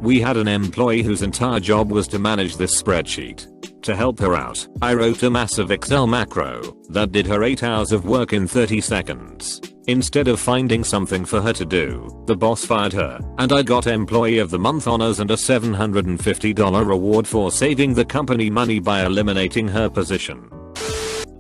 We had an employee whose entire job was to manage this spreadsheet. To help her out, I wrote a massive Excel macro that did her 8 hours of work in 30 seconds. Instead of finding something for her to do, the boss fired her, and I got Employee of the Month honors and a $750 reward for saving the company money by eliminating her position.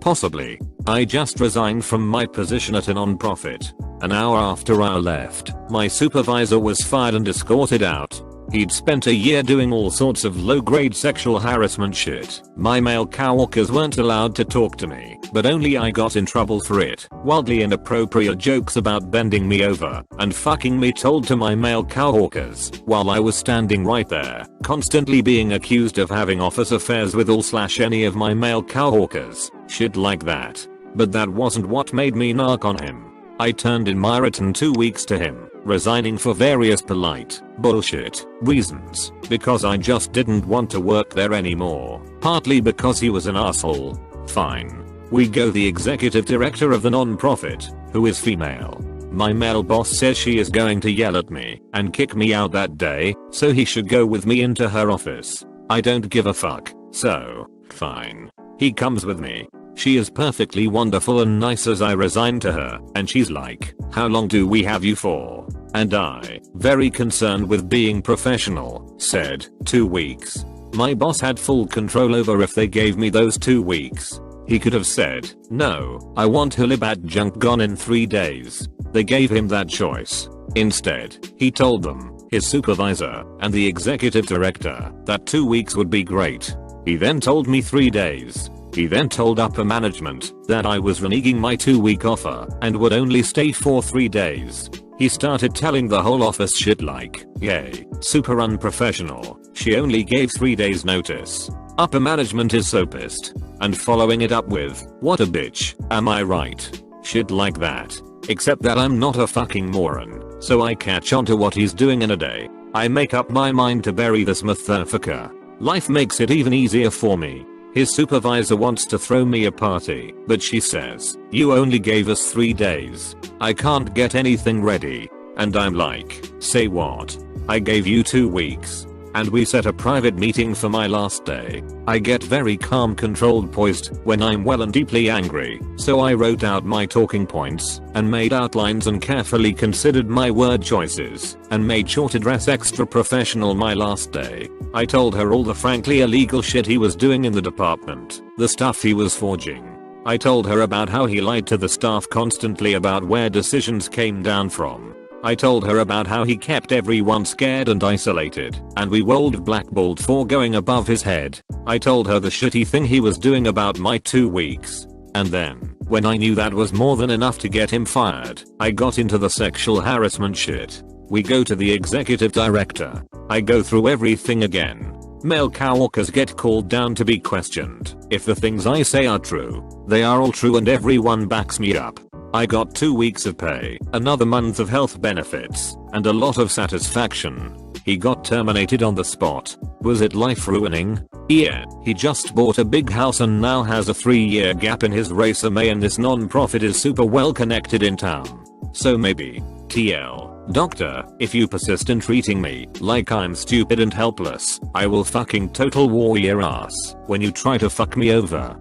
Possibly. I just resigned from my position at a non-profit. An hour after I left, my supervisor was fired and escorted out. He'd spent a year doing all sorts of low-grade sexual harassment shit. My male coworkers weren't allowed to talk to me, but only I got in trouble for it. Wildly inappropriate jokes about bending me over and fucking me told to my male coworkers while I was standing right there, constantly being accused of having office affairs with all/any of my male coworkers. Shit like that. But that wasn't what made me narc on him. I turned in my written 2 weeks to him, resigning for various polite bullshit reasons because I just didn't want to work there anymore. Partly because he was an asshole. Fine. We go the executive director of the non-profit, who is female. My male boss says she is going to yell at me and kick me out that day, so he should go with me into her office. I don't give a fuck, so fine. He comes with me. She is perfectly wonderful and nice as I resign to her, and she's like, "How long do we have you for?" And I, very concerned with being professional, said, 2 weeks. My boss had full control over if they gave me those 2 weeks. He could have said, "No, I want Hulibat junk gone in 3 days." They gave him that choice. Instead, he told them, his supervisor, and the executive director, that 2 weeks would be great. He then told me 3 days. He then told upper management that I was reneging my 2-week offer and would only stay for 3 days. He started telling the whole office shit like, "Yay, super unprofessional. She only gave 3 days notice." Upper management is so pissed. And following it up with, "What a bitch, am I right?" Shit like that. Except that I'm not a fucking moron, so I catch on to what he's doing in a day. I make up my mind to bury this motherfucker. Life makes it even easier for me. His supervisor wants to throw me a party, but she says, "You only gave us 3 days. I can't get anything ready." And I'm like, "Say what? I gave you 2 weeks." And we set a private meeting for my last day. I get very calm, controlled, poised when I'm well and deeply angry, so I wrote out my talking points and made outlines and carefully considered my word choices and made sure to dress extra professional my last day. I told her all the frankly illegal shit he was doing in the department, the stuff he was forging. I told her about how he lied to the staff constantly about where decisions came down from. I told her about how he kept everyone scared and isolated, and we rolled blackballed for going above his head. I told her the shitty thing he was doing about my 2 weeks. And then, when I knew that was more than enough to get him fired, I got into the sexual harassment shit. We go to the executive director. I go through everything again. Male coworkers get called down to be questioned. If the things I say are true, they are all true and everyone backs me up. I got 2 weeks of pay, another month of health benefits, and a lot of satisfaction. He got terminated on the spot. Was it life ruining? Yeah, he just bought a big house and now has a 3-year gap in his resume, and this non-profit is super well connected in town. So maybe. TL. Doctor, if you persist in treating me like I'm stupid and helpless, I will fucking total war your ass when you try to fuck me over.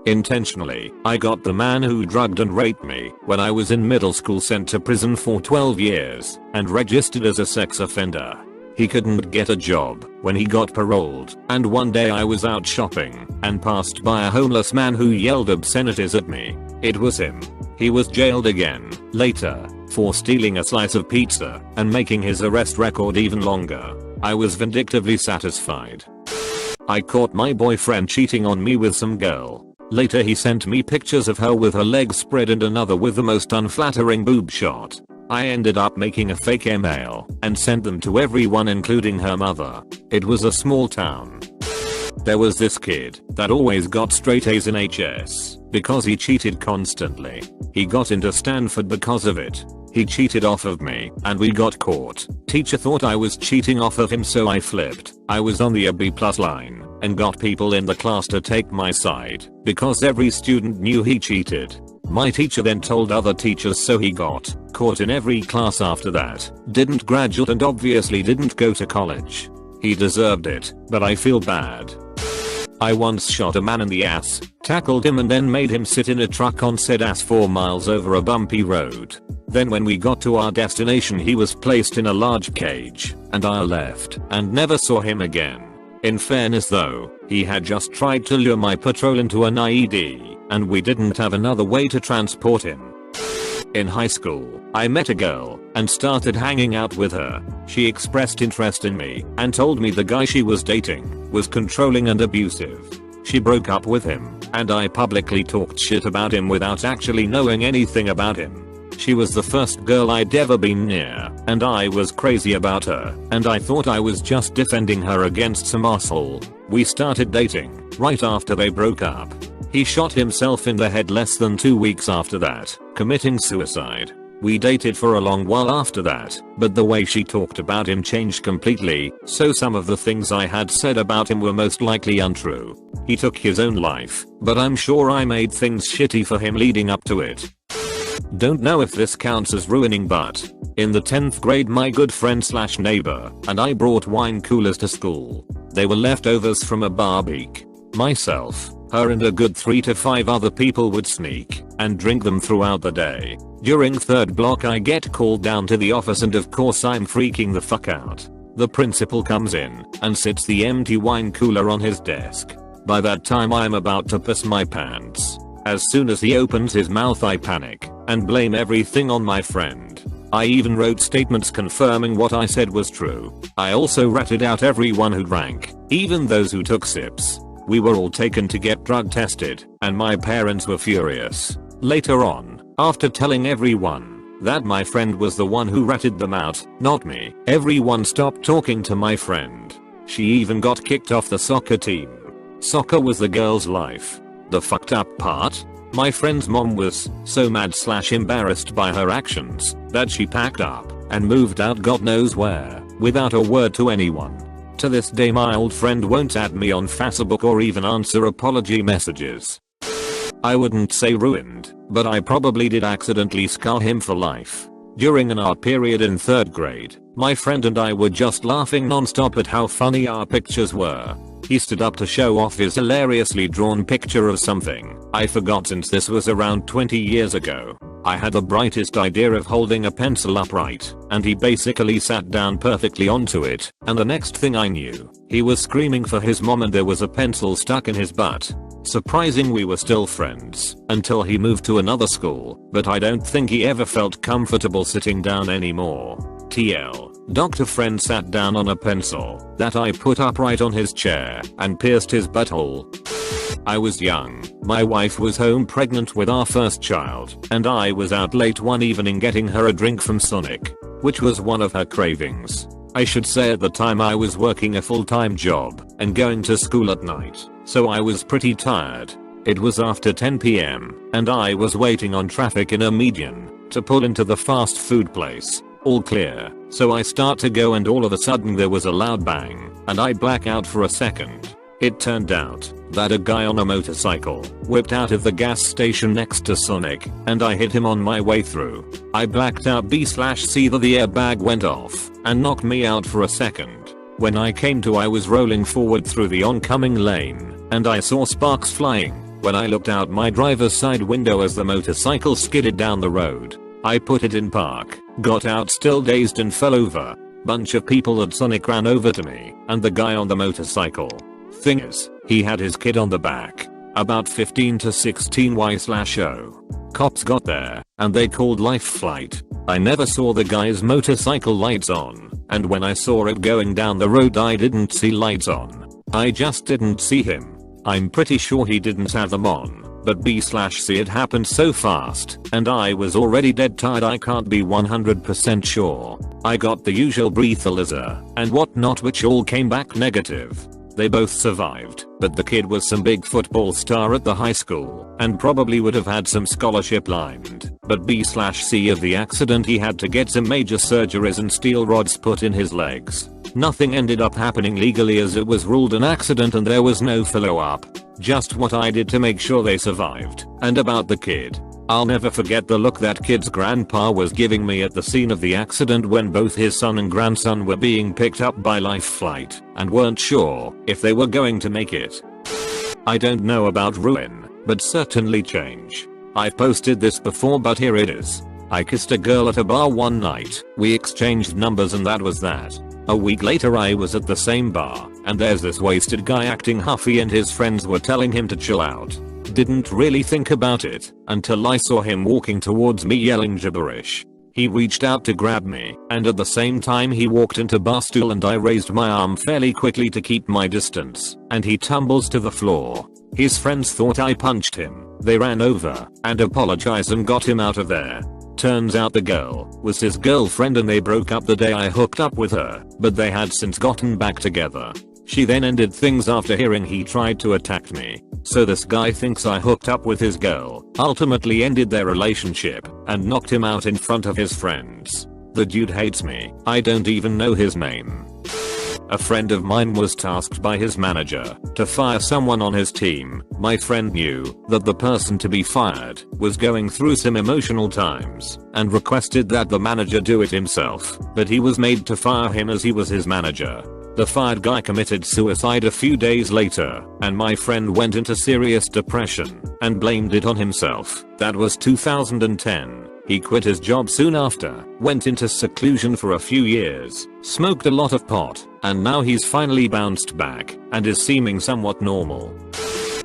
Intentionally, I got the man who drugged and raped me when I was in middle school sent to prison for 12 years and registered as a sex offender. He couldn't get a job when he got paroled, and one day I was out shopping and passed by a homeless man who yelled obscenities at me. It was him. He was jailed again later for stealing a slice of pizza and making his arrest record even longer. I was vindictively satisfied. I caught my boyfriend cheating on me with some girl. Later he sent me pictures of her with her legs spread and another with the most unflattering boob shot. I ended up making a fake email and sent them to everyone including her mother. It was a small town. There was this kid that always got straight A's in HS because he cheated constantly. He got into Stanford because of it. He cheated off of me and we got caught. Teacher thought I was cheating off of him, so I flipped. I was on the B+ line and got people in the class to take my side because every student knew he cheated. My teacher then told other teachers, so he got caught. caught in every class after that, didn't graduate and obviously didn't go to college. He deserved it, but I feel bad. I once shot a man in the ass, tackled him and then made him sit in a truck on said ass 4 miles over a bumpy road. Then when we got to our destination he was placed in a large cage, and I left and never saw him again. In fairness though, he had just tried to lure my patrol into an IED, and we didn't have another way to transport him. In high school, I met a girl and started hanging out with her. She expressed interest in me and told me the guy she was dating was controlling and abusive. She broke up with him, and I publicly talked shit about him without actually knowing anything about him. She was the first girl I'd ever been near, and I was crazy about her, and I thought I was just defending her against some asshole. We started dating right after they broke up. He shot himself in the head less than 2 weeks after that, committing suicide. We dated for a long while after that, but the way she talked about him changed completely, so some of the things I had said about him were most likely untrue. He took his own life, but I'm sure I made things shitty for him leading up to it. Don't know if this counts as ruining, but in the 10th grade my good friend slash neighbor and I brought wine coolers to school. They were leftovers from a barbecue. Myself, her and a good 3 to 5 other people would sneak and drink them throughout the day. During third block I get called down to the office and of course I'm freaking the fuck out. The principal comes in and sits the empty wine cooler on his desk. By that time I'm about to piss my pants. As soon as he opens his mouth I panic and blame everything on my friend. I even wrote statements confirming what I said was true. I also ratted out everyone who drank, even those who took sips. We were all taken to get drug tested, and my parents were furious. Later on, after telling everyone that my friend was the one who ratted them out, not me, everyone stopped talking to my friend. She even got kicked off the soccer team. Soccer was the girl's life. The fucked up part? My friend's mom was so mad slash embarrassed by her actions that she packed up and moved out God knows where without a word to anyone. To this day my old friend won't add me on Facebook or even answer apology messages. I wouldn't say ruined, but I probably did accidentally scar him for life. During an art period in 3rd grade, my friend and I were just laughing non-stop at how funny our pictures were. He stood up to show off his hilariously drawn picture of something I forgot since this was around 20 years ago. I had the brightest idea of holding a pencil upright, and he basically sat down perfectly onto it, and the next thing I knew, he was screaming for his mom and there was a pencil stuck in his butt. Surprising we were still friends until he moved to another school, but I don't think he ever felt comfortable sitting down anymore. TL. Dr. Friend sat down on a pencil that I put upright on his chair and pierced his butthole. I was young, my wife was home pregnant with our first child, and I was out late one evening getting her a drink from Sonic, which was one of her cravings. I should say at the time I was working a full-time job and going to school at night, so I was pretty tired. It was after 10 PM, and I was waiting on traffic in a median to pull into the fast food place. All clear, so I start to go and all of a sudden there was a loud bang, and I black out for a second. It turned out that a guy on a motorcycle whipped out of the gas station next to Sonic, and I hit him on my way through. I blacked out B/C that the airbag went off and knocked me out for a second. When I came to I was rolling forward through the oncoming lane, and I saw sparks flying when I looked out my driver's side window as the motorcycle skidded down the road. I put it in park, got out still dazed and fell over. Bunch of people at Sonic ran over to me and the guy on the motorcycle. Thing is, he had his kid on the back. About 15 to 16 Y/O. Cops got there and they called life flight. I never saw the guy's motorcycle lights on, and when I saw it going down the road I didn't see lights on. I just didn't see him. I'm pretty sure he didn't have them on. But B/C it happened so fast, and I was already dead tired I can't be 100% sure. I got the usual breathalyzer and whatnot which all came back negative. They both survived, but the kid was some big football star at the high school, and probably would have had some scholarship lined. But B/C of the accident he had to get some major surgeries and steel rods put in his legs. Nothing ended up happening legally as it was ruled an accident and there was no follow up. Just what I did to make sure they survived. And about the kid, I'll never forget the look that kid's grandpa was giving me at the scene of the accident when both his son and grandson were being picked up by Life Flight and weren't sure if they were going to make it. I don't know about ruin, but certainly change. I've posted this before, but here it is. I kissed a girl at a bar one night, we exchanged numbers and that was that. A week later I was at the same bar, and there's this wasted guy acting huffy and his friends were telling him to chill out. Didn't really think about it until I saw him walking towards me yelling gibberish. He reached out to grab me, and at the same time he walked into bar stool and I raised my arm fairly quickly to keep my distance, and he tumbles to the floor. His friends thought I punched him. They ran over and apologized and got him out of there. Turns out the girl was his girlfriend and they broke up the day I hooked up with her, but they had since gotten back together. She then ended things after hearing he tried to attack me. So this guy thinks I hooked up with his girl, ultimately ended their relationship, and knocked him out in front of his friends. The dude hates me. I don't even know his name. A friend of mine was tasked by his manager to fire someone on his team. My friend knew that the person to be fired was going through some emotional times and requested that the manager do it himself, but he was made to fire him as he was his manager. The fired guy committed suicide a few days later, and my friend went into serious depression and blamed it on himself. That was 2010. He quit his job soon after, went into seclusion for a few years, smoked a lot of pot, and now he's finally bounced back and is seeming somewhat normal.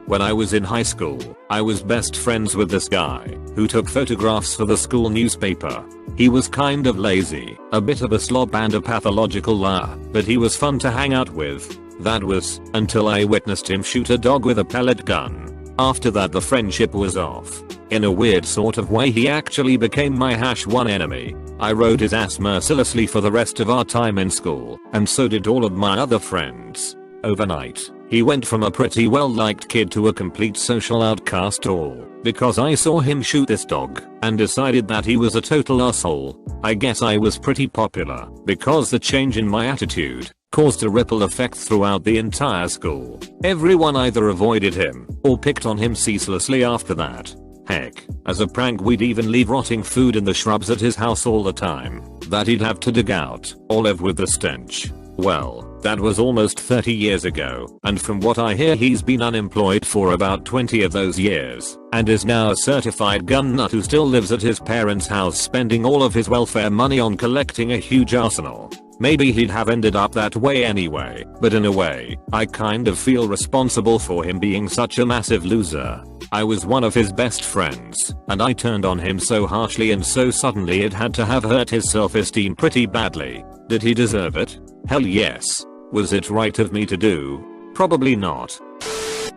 When I was in high school, I was best friends with this guy who took photographs for the school newspaper. He was kind of lazy, a bit of a slob and a pathological liar, but he was fun to hang out with. That was until I witnessed him shoot a dog with a pellet gun. After that the friendship was off. In a weird sort of way he actually became my #1 enemy. I rode his ass mercilessly for the rest of our time in school, and so did all of my other friends. Overnight, he went from a pretty well-liked kid to a complete social outcast, all because I saw him shoot this dog and decided that he was a total asshole. I guess I was pretty popular because the change in my attitude caused a ripple effect throughout the entire school. Everyone either avoided him or picked on him ceaselessly after that. Heck, as a prank we'd even leave rotting food in the shrubs at his house all the time that he'd have to dig out or live with the stench. Well, that was almost 30 years ago, and from what I hear he's been unemployed for about 20 of those years, and is now a certified gun nut who still lives at his parents' house spending all of his welfare money on collecting a huge arsenal. Maybe he'd have ended up that way anyway, but in a way, I kind of feel responsible for him being such a massive loser. I was one of his best friends, and I turned on him so harshly and so suddenly it had to have hurt his self-esteem pretty badly. Did he deserve it? Hell yes. Was it right of me to do? Probably not.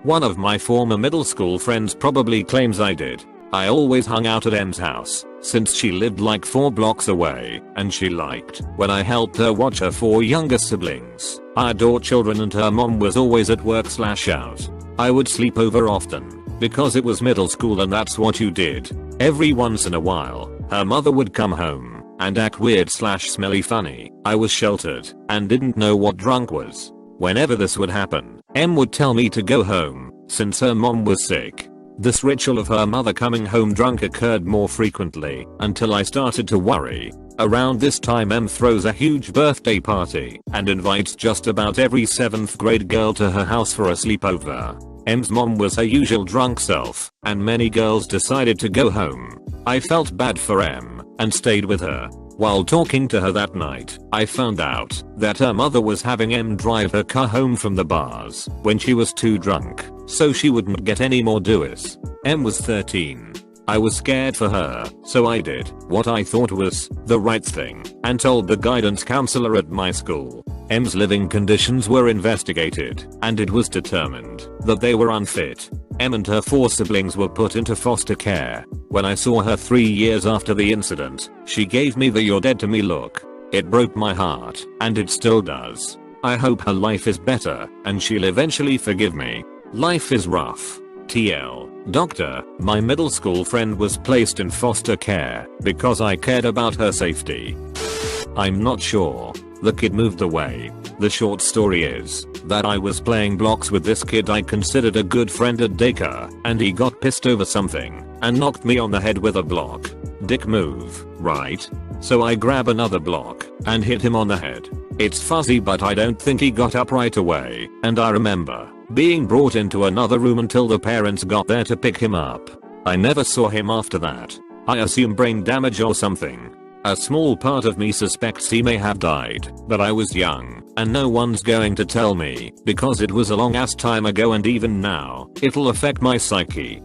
One of my former middle school friends probably claims I did. I always hung out at M's house, since she lived like 4 blocks away, and she liked when I helped her watch her 4 younger siblings. I adore children and her mom was always at work/out. I would sleep over often, because it was middle school and that's what you did. Every once in a while, her mother would come home and act weird/smelly funny. I was sheltered and didn't know what drunk was. Whenever this would happen, M would tell me to go home, since her mom was sick. This ritual of her mother coming home drunk occurred more frequently, until I started to worry. Around this time M throws a huge birthday party, and invites just about every 7th grade girl to her house for a sleepover. M's mom was her usual drunk self, and many girls decided to go home. I felt bad for M, and stayed with her. While talking to her that night, I found out that her mother was having M drive her car home from the bars when she was too drunk, so she wouldn't get any more dues. M was 13. I was scared for her, so I did what I thought was the right thing and told the guidance counselor at my school. M's living conditions were investigated, and it was determined that they were unfit. M and her 4 siblings were put into foster care. When I saw her 3 years after the incident, she gave me the "you're dead to me" look. It broke my heart, and it still does. I hope her life is better, and she'll eventually forgive me. Life is rough. TL. Doctor, my middle school friend was placed in foster care because I cared about her safety. I'm not sure The kid moved away. The short story is that I was playing blocks with this kid I considered a good friend at daycare, and he got pissed over something and knocked me on the head with a block. Dick move, right? So I grab another block and hit him on the head. It's fuzzy, but I don't think he got up right away, and I remember being brought into another room until the parents got there to pick him up. I never saw him after that. I assume brain damage or something. A small part of me suspects he may have died, but I was young, and no one's going to tell me, because it was a long ass time ago, and even now, it'll affect my psyche.